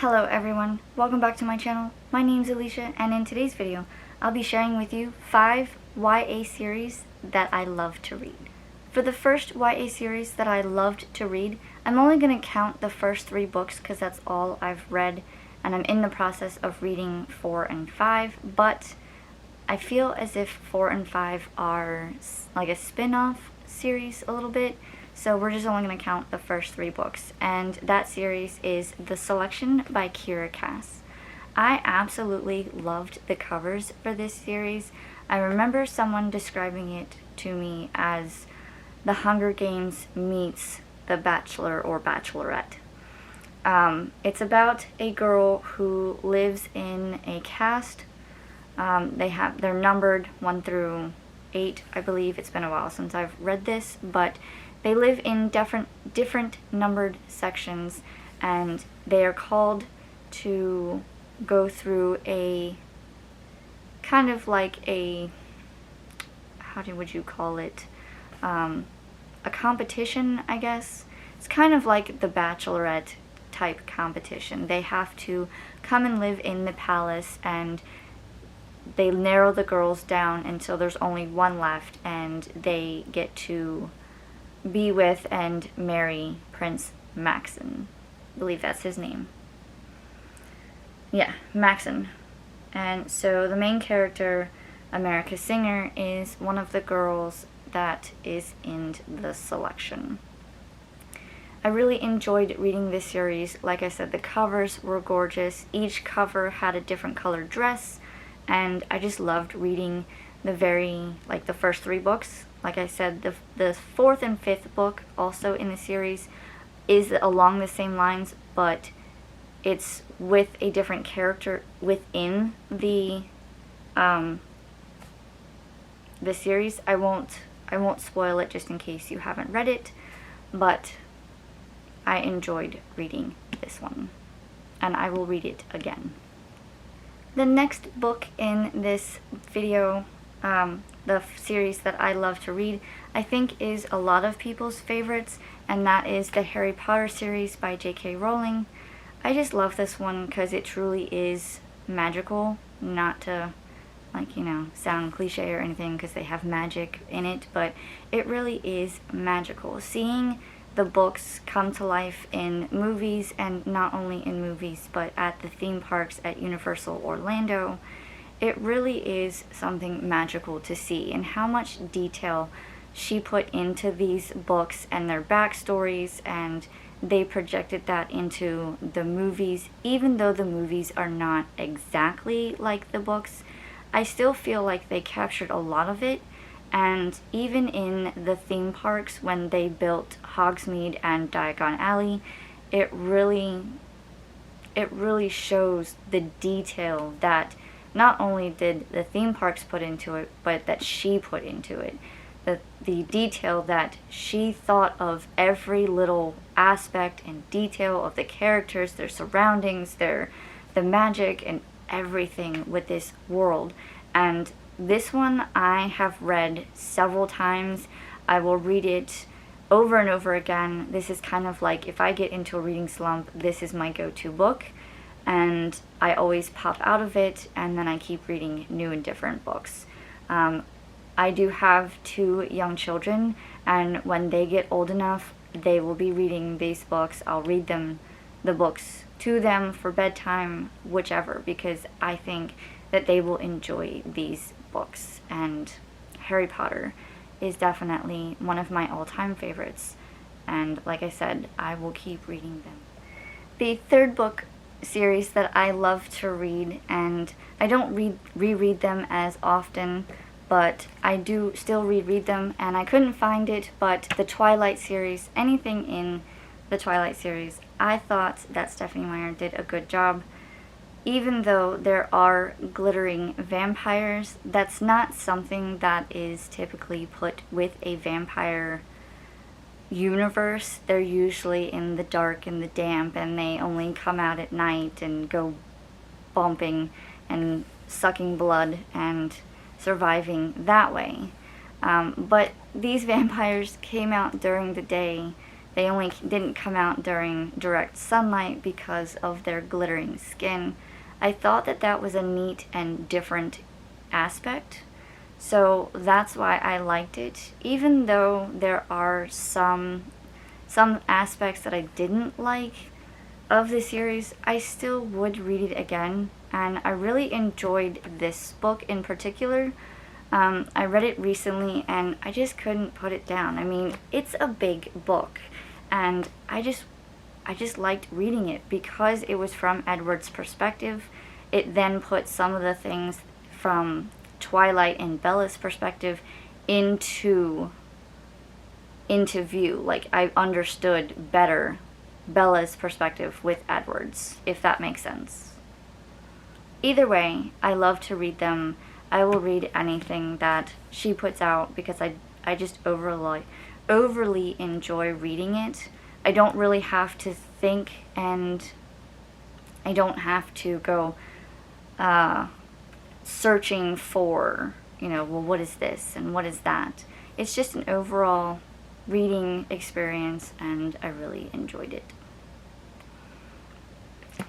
Hello everyone, welcome back to my channel. My name's Alisha, and in today's video, I'll be sharing with you 5 YA series that I love to read. For the first YA series that I loved to read, I'm only going to count the first 3 books because that's all I've read, and I'm in the process of reading 4 and 5, but I feel as if 4 and 5 are like a spin-off series a little bit. So we're just only going to count the first 3 books, and that series is The Selection by Kiera. I absolutely loved the covers for this series. I remember someone describing it to me as The Hunger Games meets The Bachelor or Bachelorette. It's about a girl who lives in a caste. They're numbered 1 through 8, I believe. It's been a while since I've read this, but they live in different numbered sections, and they are called to go through a kind of like a, how would you call it, a competition, I guess. It's kind of like the Bachelorette type competition. They have to come and live in the palace, and they narrow the girls down until there's only one left, and they get to be with and marry Prince Maxon. I believe that's his name. Yeah, Maxon. And so the main character, America Singer, is one of the girls that is in the selection. I really enjoyed reading this series. Like I said, the covers were gorgeous. Each cover had a different colored dress, and I just loved reading the first 3 books. Like I said, the 4th and 5th book, also in the series, is along the same lines, but it's with a different character within the series. I won't spoil it just in case you haven't read it, but I enjoyed reading this one, and I will read it again. The next book in this video, the series that I love to read, I think is a lot of people's favorites, and that is the Harry Potter series by J.K. Rowling. I just love this one because it truly is magical, not to, sound cliche or anything because they have magic in it, but it really is magical. Seeing the books come to life in movies, and not only in movies, but at the theme parks at Universal Orlando, it really is something magical to see, and how much detail she put into these books and their backstories, and they projected that into the movies. Even though the movies are not exactly like the books, I still feel like they captured a lot of it. And even in the theme parks, when they built Hogsmeade and Diagon Alley, it really shows the detail that not only did the theme parks put into it, but that she put into it. The detail that she thought of every little aspect and detail of the characters, their surroundings, the magic, and everything with this world. And this one I have read several times. I will read it over and over again. This is kind of like, if I get into a reading slump, this is my go-to book. And I always pop out of it, and then I keep reading new and different books. I do have 2 young children, and when they get old enough, they will be reading these books. I'll read the books to them for bedtime, whichever, because I think that they will enjoy these books. And Harry Potter is definitely one of my all-time favorites, and like I said, I will keep reading them. The 3rd book series that I love to read, and I don't reread them as often, but I do still reread them, and I couldn't find it, but the Twilight series, anything in the Twilight series, I thought that Stephenie Meyer did a good job. Even though there are glittering vampires, that's not something that is typically put with a vampire universe. They're usually in the dark and the damp, and they only come out at night and go bumping and sucking blood and surviving that way. But these vampires came out during the day They only didn't come out during direct sunlight because of their glittering skin. I thought that that was a neat and different aspect, so that's why I liked it. Even though there are some aspects that I didn't like of the series, I still would read it again, and I really enjoyed this book in particular. I read it recently and I just couldn't put it down. I mean, it's a big book, and I just liked reading it because it was from Edward's perspective. It then put some of the things from Twilight and Bella's perspective into view. Like, I understood better Bella's perspective with Edward's, if that makes sense. Either way, I love to read them. I will read anything that she puts out because I just overly enjoy reading it. I don't really have to think, and I don't have to go searching for, well, what is this and what is that. It's just an overall reading experience, and I really enjoyed it.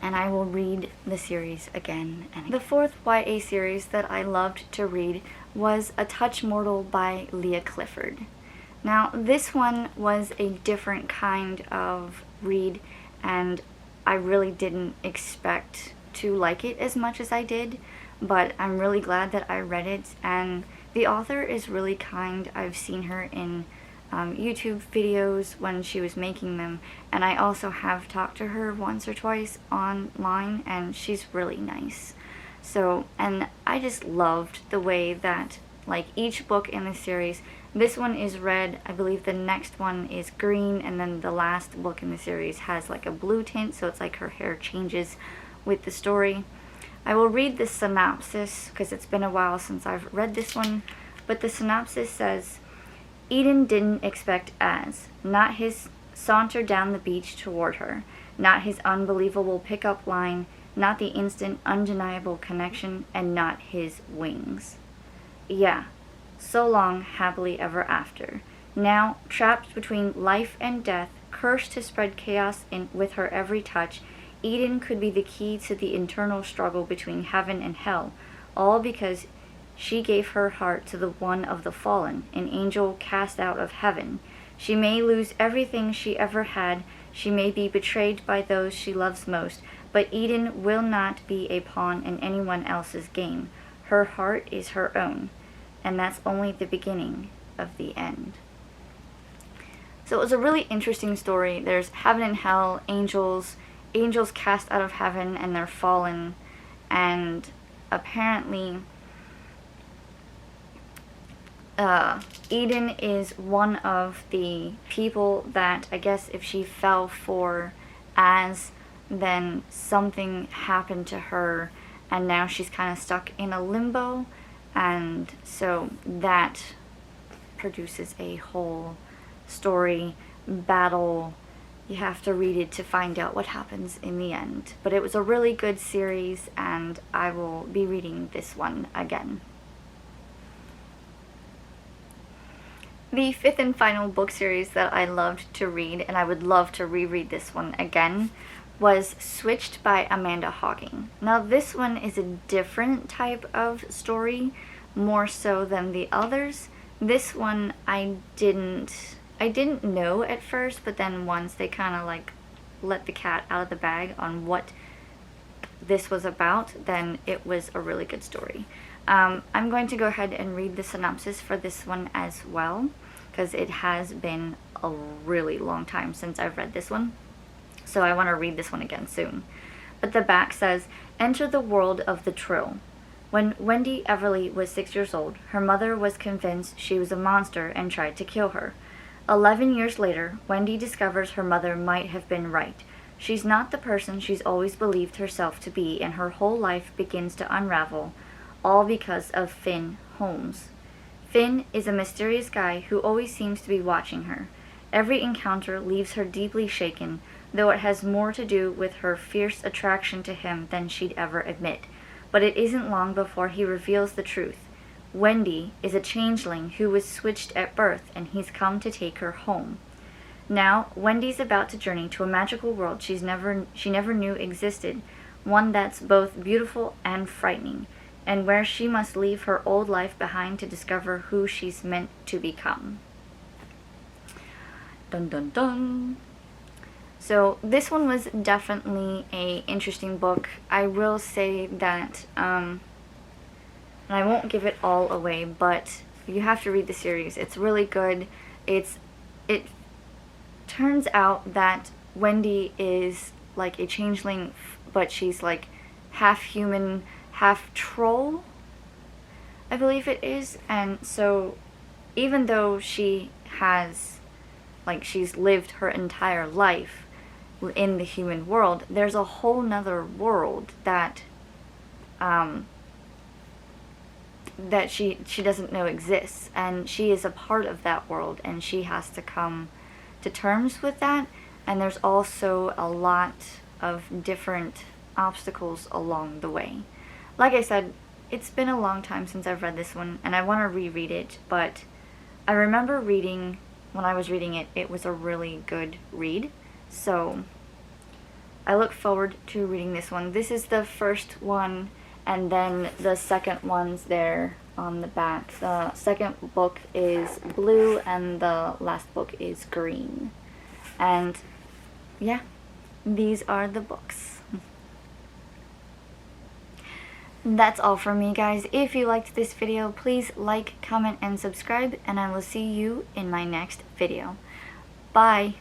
And I will read the series again and again. The fourth YA series that I loved to read was A Touch Mortal by Leah Clifford. Now, this one was a different kind of read, and I really didn't expect to like it as much as I did, but I'm really glad that I read it, and the author is really kind. I've seen her in YouTube videos when she was making them, and I also have talked to her once or twice online, and she's really nice. So, and I just loved the way that, like, each book in the series, this one is red, I believe the next one is green, and then the last book in the series has like a blue tint, so it's like her hair changes with the story. I will read the synopsis because it's been a while since I've read this one, but the synopsis says, Eden didn't expect Az, not his saunter down the beach toward her, not his unbelievable pickup line, not the instant undeniable connection, and not his wings. Yeah, so long happily ever after. Now, trapped between life and death, cursed to spread chaos with her every touch, Eden could be the key to the internal struggle between heaven and hell, all because she gave her heart to the one of the fallen, an angel cast out of heaven. She may lose everything she ever had, she may be betrayed by those she loves most, but Eden will not be a pawn in anyone else's game. Her heart is her own, and that's only the beginning of the end. So it was a really interesting story. There's heaven and hell, angels cast out of heaven, and they're fallen, and apparently Eden is one of the people that, I guess, if she fell for Az, then something happened to her, and now she's kind of stuck in a limbo, and so that produces a whole story battle. You have to read it to find out what happens in the end. But it was a really good series, and I will be reading this one again. The fifth and final book series that I loved to read, and I would love to reread this one again, was Switched by Amanda Hocking. Now, this one is a different type of story, more so than the others. This one I didn't know at first, but then once they kind of like let the cat out of the bag on what this was about, then it was a really good story. I'm going to go ahead and read the synopsis for this one as well, because it has been a really long time since I've read this one, so I want to read this one again soon. But the back says, enter the world of the Trill. When Wendy Everly was 6 years old, her mother was convinced she was a monster and tried to kill her. 11 years later, Wendy discovers her mother might have been right. She's not the person she's always believed herself to be, and her whole life begins to unravel, all because of Finn Holmes. Finn is a mysterious guy who always seems to be watching her. Every encounter leaves her deeply shaken, though it has more to do with her fierce attraction to him than she'd ever admit. But it isn't long before he reveals the truth. Wendy is a changeling who was switched at birth, and he's come to take her home. Now, Wendy's about to journey to a magical world she never knew existed, one that's both beautiful and frightening, and where she must leave her old life behind to discover who she's meant to become. Dun dun dun. So this one was definitely a interesting book. I will say that, and I won't give it all away, but you have to read the series. It's really good. It turns out that Wendy is like a changeling, but she's like half human, half troll, I believe it is. And so even though she has, like, she's lived her entire life in the human world, there's a whole nother world that that she doesn't know exists, and she is a part of that world, and she has to come to terms with that. And there's also a lot of different obstacles along the way. Like I said, it's been a long time since I've read this one, and I want to reread it, but I remember reading, when I was reading it, it was a really good read. So I look forward to reading this one. This is the first one, and then the second one's there on the back. The second book is blue, and the last book is green. And yeah, these are the books. That's all from me, guys. If you liked this video, please like, comment, and subscribe, and I will see you in my next video. Bye!